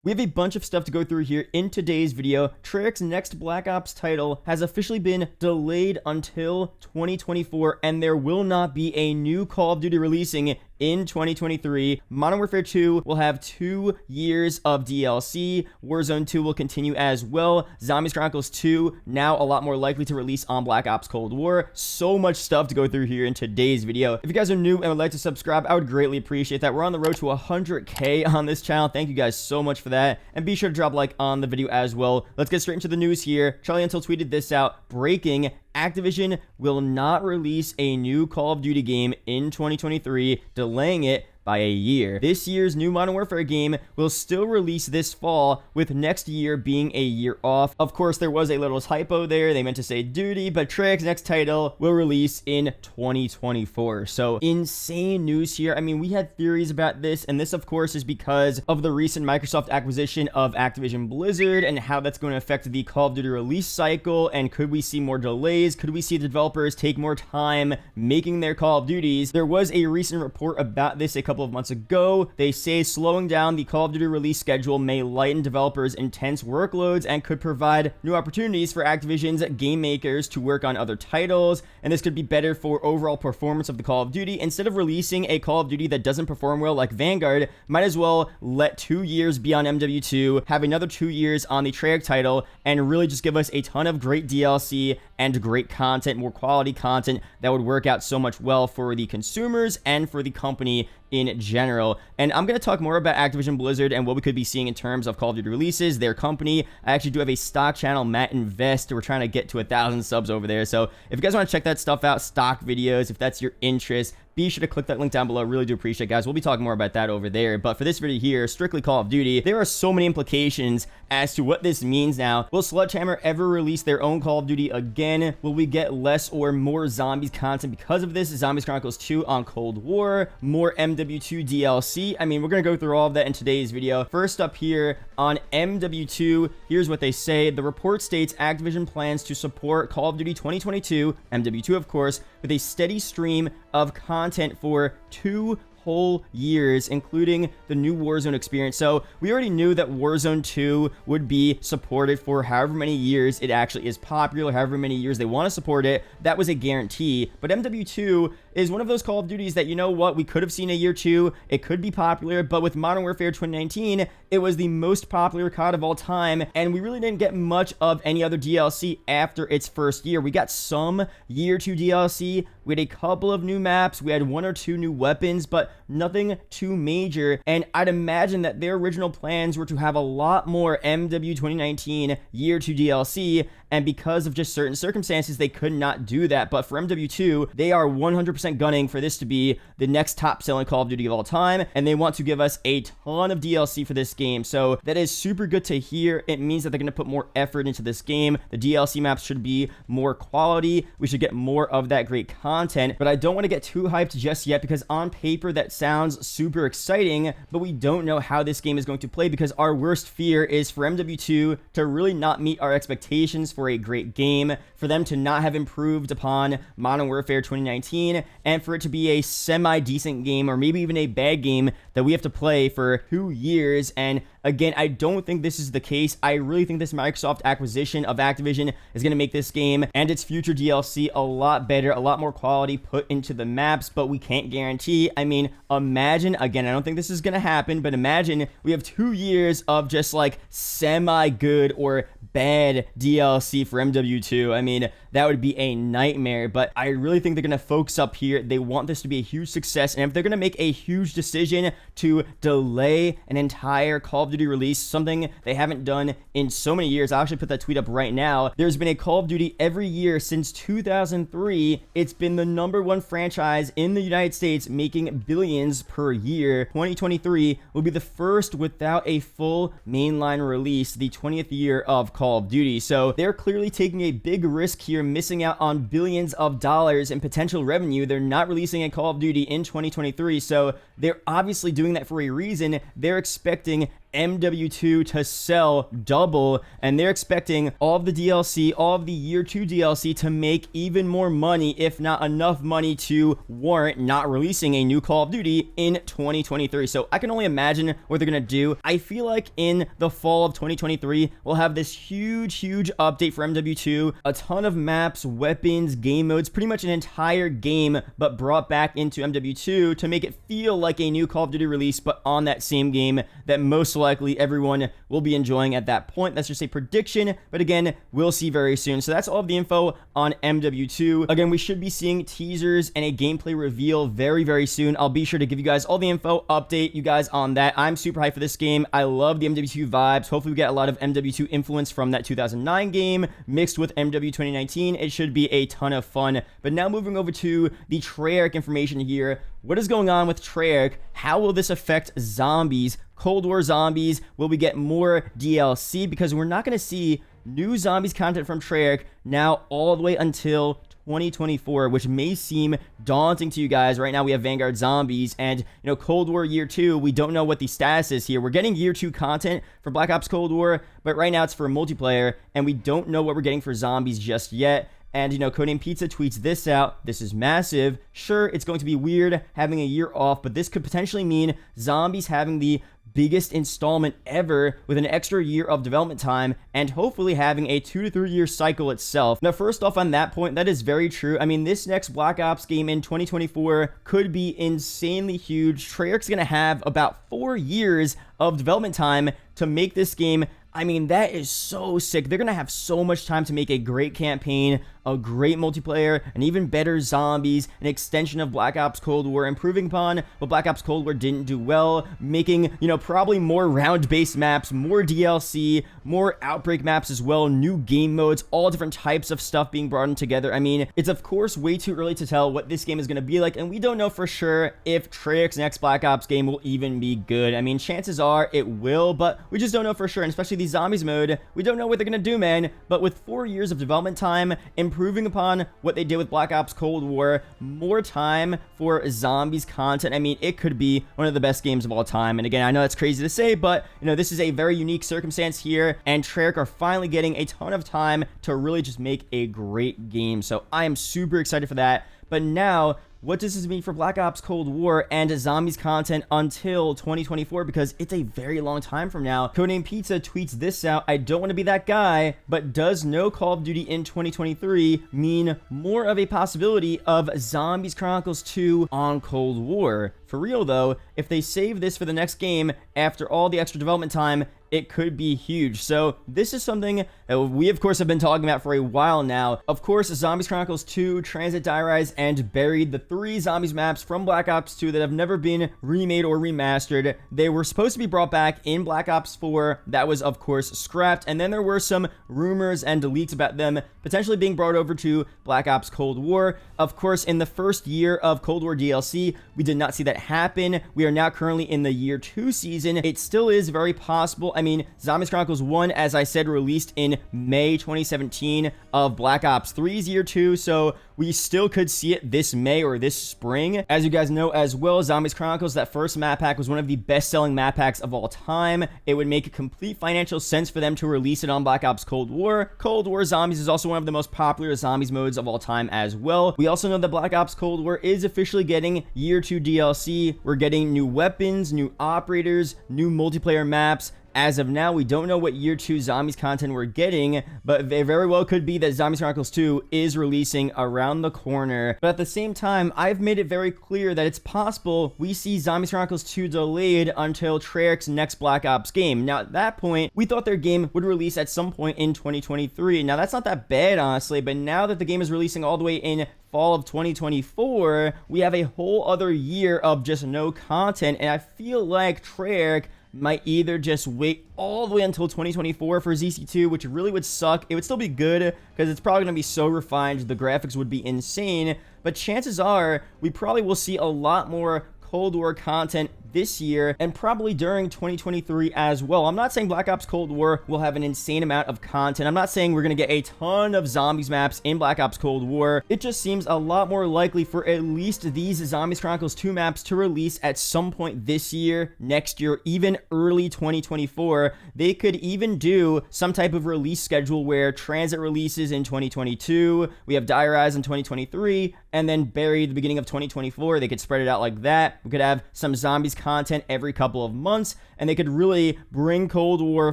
We have a bunch of stuff to go through here in today's video. Treyarch's next Black Ops title has officially been delayed until 2024, and there will not be a new Call of Duty releasing in 2023. Modern Warfare 2 will have 2 years of DLC. Warzone 2 will continue as well. Zombies Chronicles 2 now a lot more likely to release on Black Ops Cold War. So much stuff to go through here in today's video. If you guys are new and would like to subscribe, I would greatly appreciate that. We're on the road to 100K on this channel. Thank you guys so much for that. And be sure to drop a like on the video as well. Let's get straight into the news here. Charlie Until tweeted this out. Breaking: Activision will not release a new Call of Duty game in 2023, delaying it by a year. This year's new Modern Warfare game will still release this fall, with next year being a year off. Of course, there was a little typo there. They meant to say Duty, but Treyarch's next title will release in 2024. So insane news here. I mean, we had theories about this, and this, of course, is because of the recent Microsoft acquisition of Activision Blizzard and how that's going to affect the Call of Duty release cycle. And could we see more delays? Could we see the developers take more time making their Call of Duties? There was a recent report about this a couple of months ago. They say slowing down the Call of Duty release schedule may lighten developers' intense workloads and could provide new opportunities for Activision's game makers to work on other titles, and this could be better for overall performance of the Call of Duty. Instead of releasing a Call of Duty that doesn't perform well like Vanguard, might as well let 2 years be on MW2, have another 2 years on the Treyarch title, and really just give us a ton of great DLC and great content, more quality content that would work out so much well for the consumers and for the company in general. And I'm going to talk more about Activision Blizzard and what we could be seeing in terms of Call of Duty releases, their company. I actually do have a stock channel, Matt Invest. We're trying to get to 1,000 subs over there. So if you guys want to check that stuff out, stock videos, if that's your interest, be sure to click that link down below. Really do appreciate it, guys. We'll be talking more about that over there. But for this video here, strictly Call of Duty, there are so many implications as to what this means now. Will Sledgehammer ever release their own Call of Duty again? Will we get less or more Zombies content because of this? Zombies Chronicles 2 on Cold War, more MW2 DLC. I mean, we're going to go through all of that in today's video. First up here on MW2, here's what they say. The report states Activision plans to support Call of Duty 2022, MW2 of course, with a steady stream of content for 2 whole years, including the new Warzone experience. So we already knew that Warzone 2 would be supported for however many years it actually is popular, however many years they want to support it. That was a guarantee. But MW2 is one of those Call of Duties that, you know what, we could have seen a year 2. It could be popular, but with Modern Warfare 2019, it was the most popular COD of all time, and we really didn't get much of any other DLC after its first year. We got some year 2 DLC. We had a couple of new maps. We had 1 or 2 new weapons, but nothing too major. And I'd imagine that their original plans were to have a lot more MW 2019 year 2 DLC, and because of just certain circumstances, they could not do that. But for MW2, they are 100% gunning for this to be the next top-selling Call of Duty of all time, and they want to give us a ton of DLC for this game. So that is super good to hear. It means that they're going to put more effort into this game. The DLC maps should be more quality. We should get more of that great content, but I don't want to get too hyped just yet, because on paper that sounds super exciting, but we don't know how this game is going to play, because our worst fear is for MW2 to really not meet our expectations for a great game, for them to not have improved upon Modern Warfare 2019, and for it to be a semi-decent game or maybe even a bad game that we have to play for 2 years. And again, I don't think this is the case. I really think this Microsoft acquisition of Activision is going to make this game and its future DLC a lot better, a lot more quality put into the maps, but we can't guarantee. I mean, imagine, again, I don't think this is going to happen, but imagine we have 2 years of just like semi-good or bad DLC for MW2. I mean, that would be a nightmare, but I really think they're going to focus up here. They want this to be a huge success, and if they're going to make a huge decision to delay an entire Call of Duty release, something they haven't done in so many years. I'll actually put that tweet up right now. There's been a Call of Duty every year since 2003. It's been the #1 franchise in the United States, making billions per year. 2023 will be the first without a full mainline release, the 20th year of Call of Duty. So they're clearly taking a big risk here, missing out on billions of dollars in potential revenue. They're not releasing a Call of Duty in 2023, so they're obviously doing that for a reason. They're expecting MW2 to sell double, and they're expecting all of the DLC, all of the year 2 DLC to make even more money, if not enough money to warrant not releasing a new Call of Duty in 2023. So I can only imagine what they're gonna do. I feel like in the fall of 2023, we'll have this huge update for MW2, a ton of maps, weapons, game modes, pretty much an entire game, but brought back into MW2 to make it feel like a new Call of Duty release, but on that same game that most likely everyone will be enjoying at that point. That's just a prediction, but again, we'll see very soon. So that's all of the info on MW2. Again, we should be seeing teasers and a gameplay reveal very soon. I'll be sure to give you guys all the info, update you guys on that. I'm super hyped for this game. I love the MW2 vibes. Hopefully we get a lot of MW2 influence from that 2009 game mixed with MW 2019. It should be a ton of fun. But now moving over to the Treyarch information here. What is going on with Treyarch? How will this affect zombies? Cold War zombies? Will we get more DLC? Because we're not going to see new zombies content from Treyarch now all the way until 2024, which may seem daunting to you guys. Right now we have Vanguard Zombies and, Cold War Year 2. We don't know what the status is here. We're getting Year 2 content for Black Ops Cold War, but right now it's for multiplayer, and we don't know what we're getting for zombies just yet. And, Codename Pizza tweets this out. This is massive. Sure, it's going to be weird having a year off, but this could potentially mean zombies having the biggest installment ever with an extra year of development time and hopefully having a 2 to 3 year cycle itself. Now, first off, on that point, that is very true. I mean, this next Black Ops game in 2024 could be insanely huge. Treyarch's going to have about 4 years of development time to make this game. I mean, that is so sick. They're going to have so much time to make a great campaign, a great multiplayer, and even better zombies, an extension of Black Ops Cold War, improving upon what Black Ops Cold War didn't do well, making, probably more round-based maps, more DLC, more Outbreak maps as well, new game modes, all different types of stuff being brought in together. I mean, it's of course way too early to tell what this game is going to be like, and we don't know for sure if Treyarch's next Black Ops game will even be good. I mean, chances are it will, but we just don't know for sure, and especially the zombies mode, we don't know what they're going to do, man. But with 4 years of development time, improving upon what they did with Black Ops Cold War, more time for zombies content, I mean, it could be one of the best games of all time. And again, I know that's crazy to say, but this is a very unique circumstance here, and Treyarch are finally getting a ton of time to really just make a great game. So I am super excited for that. But now, what does this mean for Black Ops Cold War and zombies content until 2024? Because it's a very long time from now. Codename Pizza tweets this out. I don't want to be that guy, but does no Call of Duty in 2023 mean more of a possibility of Zombies Chronicles 2 on Cold War? For real though, if they save this for the next game after all the extra development time, it could be huge. So this is something that we of course have been talking about for a while now. Of course, Zombies Chronicles 2, Transit, Die Rise, and Buried, the 3 zombies maps from Black Ops 2 that have never been remade or remastered. They were supposed to be brought back in Black Ops 4. That was of course scrapped, and then there were some rumors and leaks about them potentially being brought over to Black Ops Cold War. Of course, in the first year of Cold War DLC, we did not see that happen. We are now currently in the year 2 season. It still is very possible. I mean, Zombies Chronicles 1, as I said, released in May 2017 of Black Ops 3's year 2, so we still could see it this May or this spring. As you guys know as well, Zombies Chronicles, that first map pack was one of the best-selling map packs of all time. It would make complete financial sense for them to release it on Black Ops Cold War. Cold War Zombies is also one of the most popular zombies modes of all time as well. We also know that Black Ops Cold War is officially getting year 2 DLC. We're getting new weapons, new operators, new multiplayer maps. As of now, we don't know what year 2 zombies content we're getting, but it very well could be that Zombies Chronicles 2 is releasing around the corner. But at the same time, I've made it very clear that it's possible we see Zombies Chronicles 2 delayed until Treyarch's next Black Ops game. Now, at that point, we thought their game would release at some point in 2023. Now, that's not that bad, honestly, but now that the game is releasing all the way in fall of 2024, we have a whole other year of just no content, and I feel like Treyarch might either just wait all the way until 2024 for ZC2, which really would suck. It would still be good because it's probably going to be so refined, the graphics would be insane, but chances are we probably will see a lot more Cold War content this year and probably during 2023 as well. I'm not saying Black Ops Cold War will have an insane amount of content. I'm not saying we're going to get a ton of zombies maps in Black Ops Cold War. It just seems a lot more likely for at least these Zombies Chronicles 2 maps to release at some point this year, next year, even early 2024. They could even do some type of release schedule where Transit releases in 2022, we have Die Rise in 2023, and then bury the beginning of 2024. They could spread it out like that. We could have some zombies content every couple of months, and they could really bring Cold War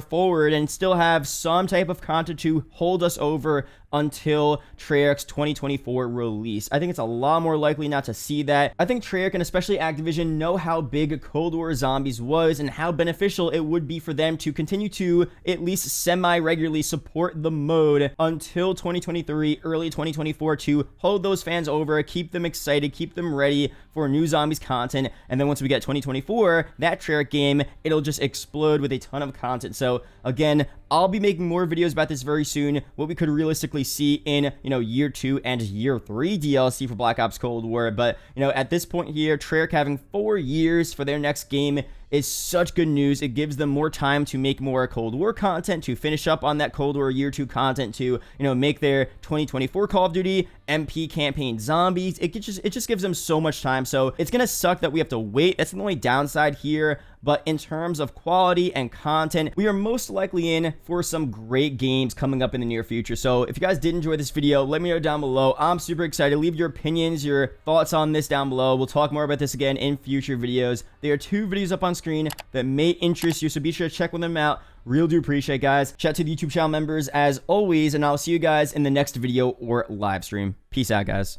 forward and still have some type of content to hold us over until Treyarch's 2024 release. I think it's a lot more likely not to see that. I think Treyarch and especially Activision know how big Cold War Zombies was and how beneficial it would be for them to continue to at least semi-regularly support the mode until 2023, early 2024, to hold those fans over, keep them excited, keep them ready for new Zombies content. And then once we get 2024, that Treyarch game, it'll just explode with a ton of content. So again, I'll be making more videos about this very soon, what we could realistically see in, year 2 and year 3 DLC for Black Ops Cold War. But, at this point here, Treyarch having 4 years for their next game is such good news. It gives them more time to make more Cold War content, to finish up on that Cold War Year 2 content, to, make their 2024 Call of Duty MP campaign Zombies. It just gives them so much time. So it's going to suck that we have to wait. That's the only downside here. But in terms of quality and content, we are most likely in for some great games coming up in the near future. So if you guys did enjoy this video, let me know down below. I'm super excited. Leave your opinions, your thoughts on this down below. We'll talk more about this again in future videos. There are 2 videos up on screen that may interest you, so be sure to check them out. Real do appreciate, guys. Shout out to the YouTube channel members as always, and I'll see you guys in the next video or live stream. Peace out, guys.